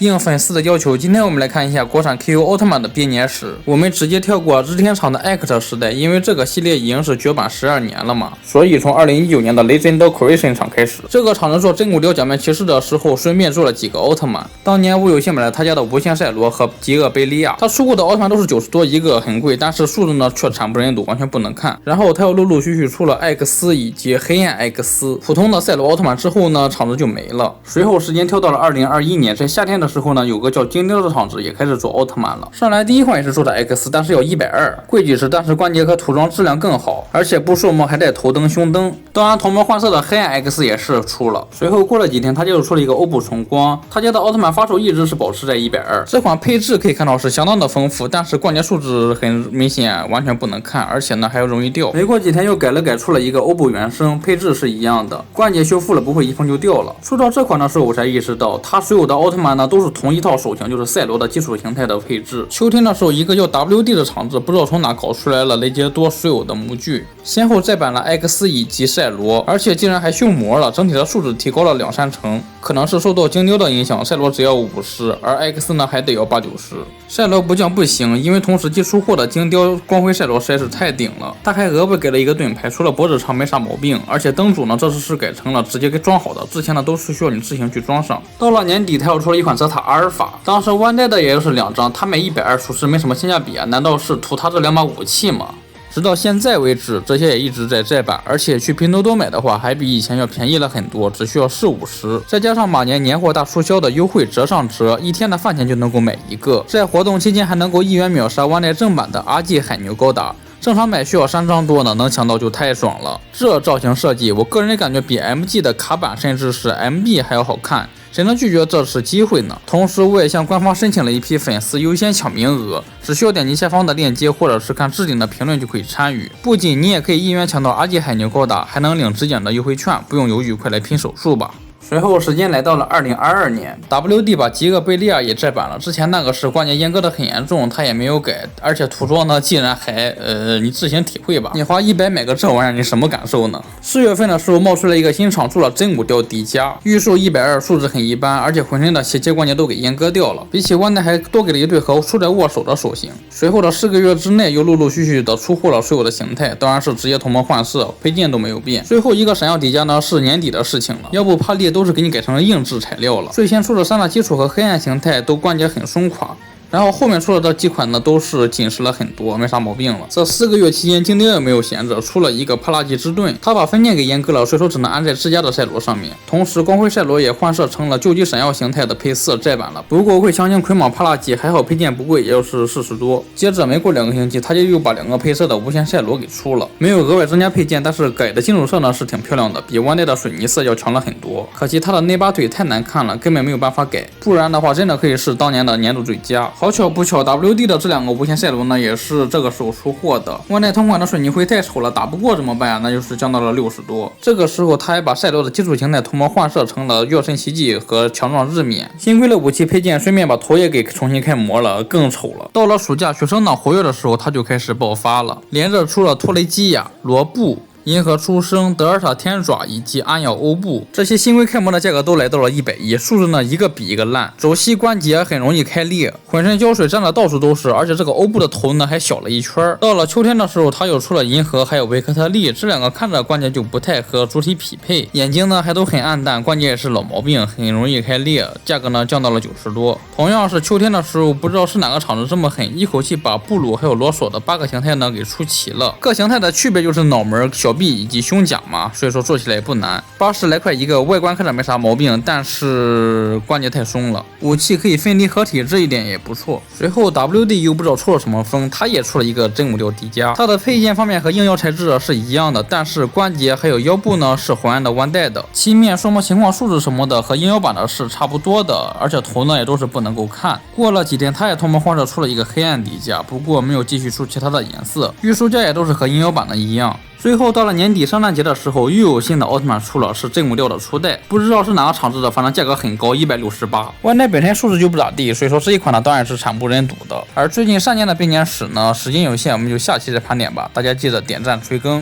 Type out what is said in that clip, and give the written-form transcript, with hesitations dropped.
应粉丝的要求，今天我们来看一下国产 QQ 奥特曼的编年史。我们直接跳过日天厂的 ACT 时代，因为这个系列已经是绝版12年了嘛，所以从2019年的 Legend Creation 厂开始，这个厂子做真骨雕假面骑士的时候，顺便做了几个奥特曼。当年我有幸买了他家的无限赛罗和极恶贝利亚，他出过的奥特曼都是90多一个，很贵，但是数字呢却惨不忍睹，完全不能看。然后他又陆陆续续出了 X 以及黑暗 X， 普通的赛罗奥特曼之后呢，厂子就没了。随后时间跳到了2021年，在夏天的时候呢，有个叫精雕的厂子也开始做奥特曼了。上来第一款也是做的 X， 但是要120，贵几十，但是关节和涂装质量更好，而且不锈膜还带头灯、胸灯。当然，同模换色的黑暗 X 也是出了。随后过了几天，他就出了一个欧布重光，他家的奥特曼发售一直是保持在120。这款配置可以看到是相当的丰富，但是关节数值很明显，完全不能看，而且呢还容易掉。没过几天又改出了一个欧布原生，配置是一样的，关节修复了不会一碰就掉了。出到这款的时候，我才意识到，它所有的奥特曼呢都是同一套手型，就是赛罗的基础形态的配置。秋天的时候，一个叫 WD 的厂子不知道从哪搞出来了雷杰多所有的模具，先后再版了 X 以及赛罗，而且竟然还修模了，整体的数值提高了2-3成。可能是受到精雕的影响，赛罗只要50，而 X 呢还得要80-90。赛罗不降不行，因为同时期出货的精雕光辉赛罗实在是太顶了。他还额外给了一个盾牌，除了脖子长没啥毛病，而且灯组呢这次是改成了直接给装好的，之前呢都是需要你自行去装上。到了年底，他又出了一款泽塔阿尔法，当时弯带的也就是2张，他卖120，属实没什么性价比啊，难道是图他这2把武器吗？直到现在为止，这些也一直在再版，而且去拼多多买的话，还比以前要便宜了很多，只需要40-50，再加上马年年货大促销的优惠，折上折，一天的饭钱就能够买一个。在活动期间还能够1元秒杀弯带正版的阿纪海牛高达，正常买需要3张多呢，能抢到就太爽了。这造型设计，我个人感觉比 MG 的卡版甚至是 MB 还要好看。谁能拒绝这次机会呢？同时，我也向官方申请了一批粉丝优先抢名额，只需要点击下方的链接，或者是看置顶的评论就可以参与。不仅你也可以1元抢到阿纪海牛高达，还能领质检的优惠券，不用犹豫，快来拼手速吧！随后时间来到了2022年 ，WD 把极恶贝利亚也再版了。之前那个是关节阉割的很严重，他也没有改，而且涂装呢竟然还你自行体会吧。你花100买个这玩意儿，你什么感受呢？4月份的时候冒出来一个新厂，做了真骨雕迪迦，预售120，数值很一般，而且浑身的斜切关节都给阉割掉了，比起弯带还多给了一对和出在握手的手型。随后的4个月之内，又陆陆续续的出货了所有的形态，当然是直接同模换色，配件都没有变。最后一个闪耀迪迦呢是年底的事情了，要不帕利都是给你改成了硬质材料了。最先出的3大基础和黑暗形态都关节很松垮，然后后面出的这几款呢都是紧实了很多，没啥毛病了。这4个月期间，精雕也没有闲着，出了一个帕拉吉之盾，他把分件给阉割了，所以说只能安在自家的赛罗上面。同时，光辉赛罗也换色成了救急闪耀形态的配色再版了。不过会强行捆绑帕拉吉，还好配件不贵，也就是40多。接着没过2个星期，他就又把2个配色的无限赛罗给出了，没有额外增加配件，但是改的金属色呢是挺漂亮的，比弯带的水泥色要强了很多。可惜他的那把腿太难看了，根本没有办法改，不然的话真的可以是当年的年度最佳。好巧不巧 ，WD 的这2个无限赛罗呢，也是这个时候出货的。弯带同款的水泥灰太丑了，打不过怎么办呀？那就是降到了60多。这个时候他还把赛罗的基础形态同模换色成了药神奇迹和强壮日冕。新规的武器配件，顺便把头也给重新开模了，更丑了。到了暑假学生党活跃的时候，他就开始爆发了，连着出了托雷基亚、罗布、银河出生、德尔塔天爪以及安咬欧布，这些新规开模的价格都来到了110，数字呢一个比一个烂，肘膝关节很容易开裂，浑身胶水沾的到处都是，而且这个欧布的头呢还小了一圈。到了秋天的时候，他又出了银河还有维克特利，这2个看着关节就不太和主体匹配，眼睛呢还都很暗淡，关节也是老毛病，很容易开裂，价格呢降到了90多。同样是秋天的时候，不知道是哪个厂子这么狠，一口气把布鲁还有罗索的8个形态呢给出齐了。各形态的区别就是脑门、小臂以及胸甲嘛，所以说做起来也不难。80来块一个，外观看着没啥毛病，但是关节太松了。武器可以分离合体，这一点也不错。随后 WD 又不知道出了什么风，他也出了一个真骨雕迪迦，它的配件方面和硬腰材质是一样的，但是关节还有腰部呢是还原的弯带的，漆面双模情况数值什么的和硬腰版的是差不多的，而且头呢也都是不能够看。过了几天，他也同模换色出了一个黑暗迪迦，不过没有继续出其他的颜色，预售价也都是和硬腰版的一样。最后到了年底圣诞节的时候，又有新的奥特曼出了，是真骨雕的初代，不知道是哪个厂子的，反正价格很高，168。弯带本身数值就不咋地，所以说这一款呢当然是惨不忍睹的。而最近3年的编年史呢，时间有限，我们就下期再盘点吧，大家记得点赞催更。